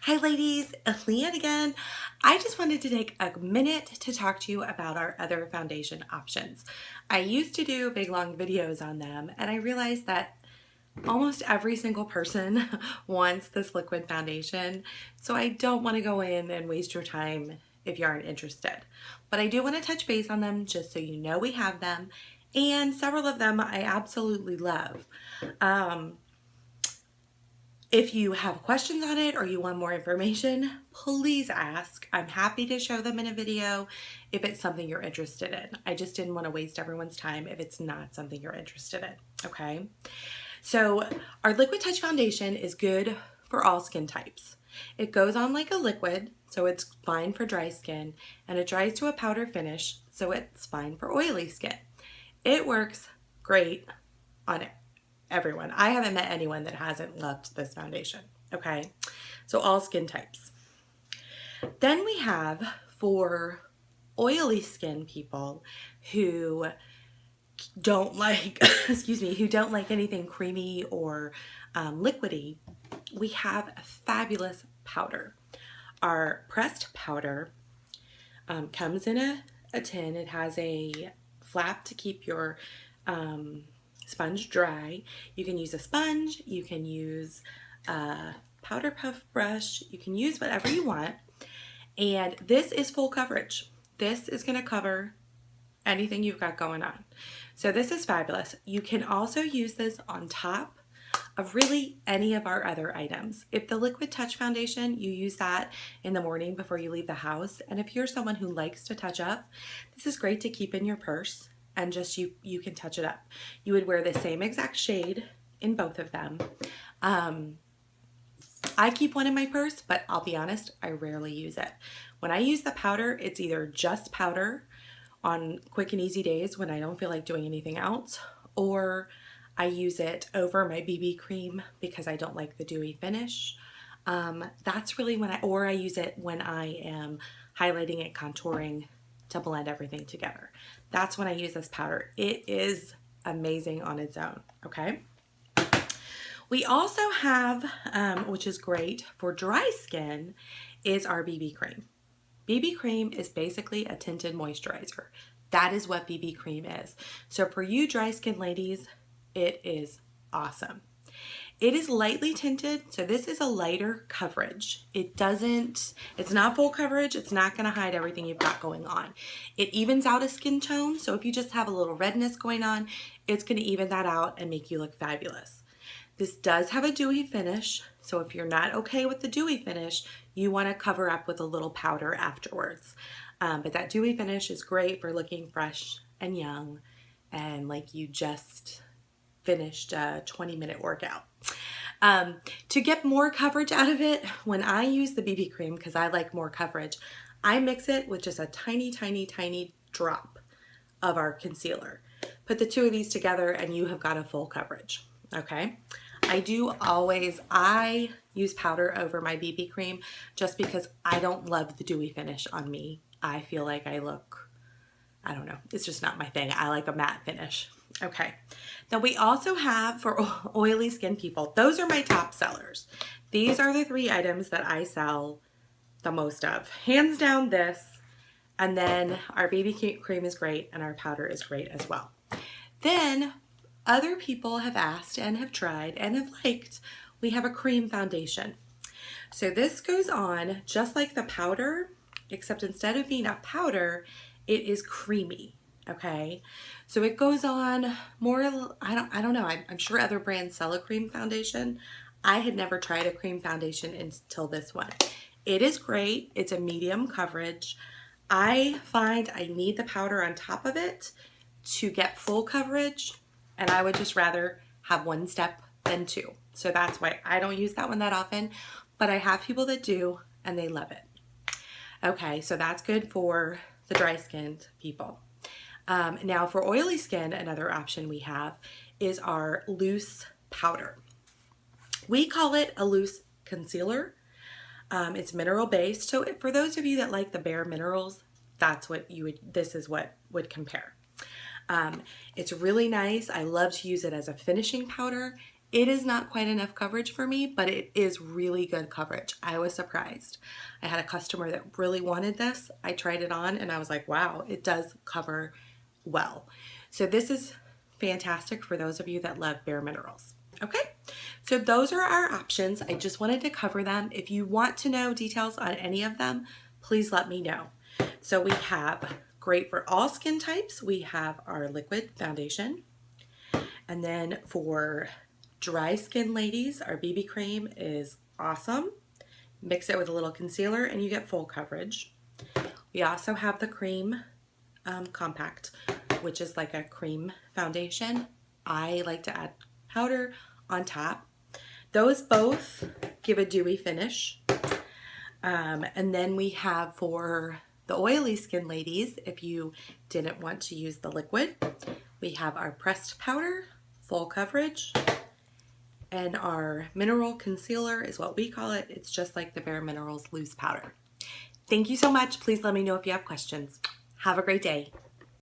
Hi ladies, Leanne again. I just wanted to take a minute to talk to you about our other foundation options. I used to do big long videos on them and I realized that almost every single person wants this liquid foundation, so I don't want to go in and waste your time if you aren't interested. But I do want to touch base on them just so you know we have them, and several of them I absolutely love. If you have questions on it or you want more information, please ask. I'm happy to show them in a video if it's something you're interested in. I just didn't want to waste everyone's time if it's not something you're interested in, okay? So our Liquid Touch Foundation is good for all skin types. It goes on like a liquid, so it's fine for dry skin, and it dries to a powder finish, so it's fine for oily skin. It works great on everyone. I haven't met anyone that hasn't loved this foundation, okay? So all skin types. Then we have for oily skin people who don't like, excuse me, who don't like anything creamy or liquidy, we have a fabulous powder. Our pressed powder comes in a tin. It has a flap to keep your sponge dry. You can use a sponge, you can use a powder puff brush, you can use whatever you want. And this is full coverage. This is going to cover anything you've got going on. So this is fabulous. You can also use this on top of really any of our other items. If the Liquid Touch Foundation, you use that in the morning before you leave the house. And if you're someone who likes to touch up, this is great to keep in your purse and just you can touch it up. You would wear the same exact shade in both of them. I keep one in my purse, but I'll be honest, I rarely use it. When I use the powder, it's either just powder on quick and easy days when I don't feel like doing anything else, or I use it over my BB cream because I don't like the dewy finish. That's really when I use it when I am highlighting and contouring to blend everything together. That's when I use this powder. It is amazing on its own, okay? We also have, which is great for dry skin, is our BB cream. BB cream is basically a tinted moisturizer. That is what BB cream is. So for you dry skin ladies, it is awesome. It is lightly tinted, so this is a lighter coverage. It's not full coverage. It's not gonna hide everything you've got going on. It evens out a skin tone, so if you just have a little redness going on, it's gonna even that out and make you look fabulous. This does have a dewy finish, so if you're not okay with the dewy finish, you wanna cover up with a little powder afterwards. But that dewy finish is great for looking fresh and young and like you just finished a 20-minute workout. To get more coverage out of it, when I use the BB cream, because I like more coverage, I mix it with just a tiny, tiny, tiny drop of our concealer. Put the two of these together and you have got a full coverage, okay? I use powder over my BB cream just because I don't love the dewy finish on me. I feel like I don't know, it's just not my thing. I like a matte finish. Okay, then we also have for oily skin people, those are my top sellers. These are the three items that I sell the most of. Hands down this, and then our BB cream is great and our powder is great as well. Then other people have asked and have tried and have liked, we have a cream foundation. So this goes on just like the powder, except instead of being a powder, it is creamy, okay? So it goes on more, I don't know, I'm sure other brands sell a cream foundation. I had never tried a cream foundation until this one. It is great, it's a medium coverage. I find I need the powder on top of it to get full coverage, and I would just rather have one step than two. So that's why I don't use that one that often, but I have people that do, and they love it. Okay, so that's good for the dry skinned people. Now for oily skin, another option we have is our loose powder. We call it a loose concealer. It's mineral based. So for those of you that like the bare minerals, this is what would compare. It's really nice. I love to use it as a finishing powder It is not quite enough coverage for me, but it is really good coverage. I was surprised. I had a customer that really wanted this. I tried it on and I was like, wow, it does cover well. So this is fantastic for those of you that love Bare Minerals. Okay, so those are our options. I just wanted to cover them. If you want to know details on any of them, please let me know. So we have, great for all skin types, we have our liquid foundation. And then for dry skin ladies, our BB cream is awesome. Mix it with a little concealer and you get full coverage. We also have the cream compact, which is like a cream foundation. I like to add powder on top. Those both give a dewy finish. And then we have for the oily skin ladies, if you didn't want to use the liquid, we have our pressed powder, full coverage, and our mineral concealer is what we call it. It's just like the Bare Minerals loose powder. Thank you so much. Please let me know if you have questions. Have a great day.